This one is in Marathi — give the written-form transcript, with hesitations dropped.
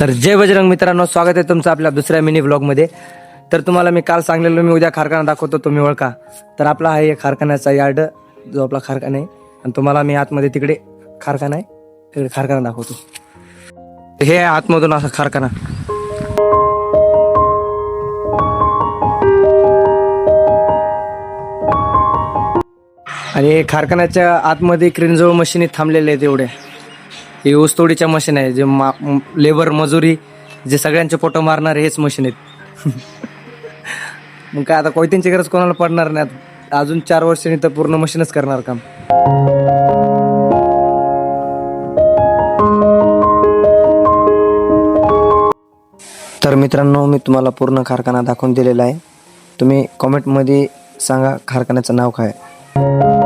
तर जय बजरंग मित्रांनो, स्वागत आहे तुमचं आपल्या दुसऱ्या मिनी ब्लॉगमध्ये। तर तुम्हाला मी काल सांगलेलो मी उद्या कारखाना दाखवतो, तुम्ही ओळखा। तर आपला हा एक कारखान्याचा यार्ड जो आपला कारखाना आहे, आणि तुम्हाला मी आतमध्ये तिकडे कारखाना आहे तिकडे कारखाना दाखवतो। हे आहे आतमधून असा कारखाना। आणि कारखान्याच्या आतमध्ये क्रेनजवळ मशीनी थांबलेले आहेत एवढे। हे ऊसतोडीच्या मशीन आहे, जे लेबर मजुरी जे सगळ्यांचे फोटो मारणारे हेच मशीन आहेत। मग काय आता कोयत्यांची गरज कोणाला पडणार नाही, अजून 4 वर्षांनी तर पूर्ण मशीनच करणार काम। तर मित्रांनो, मी तुम्हाला पूर्ण कारखाना दाखवून दिलेला आहे। तुम्ही कमेंटमध्ये सांगा कारखान्याचं नाव काय आहे।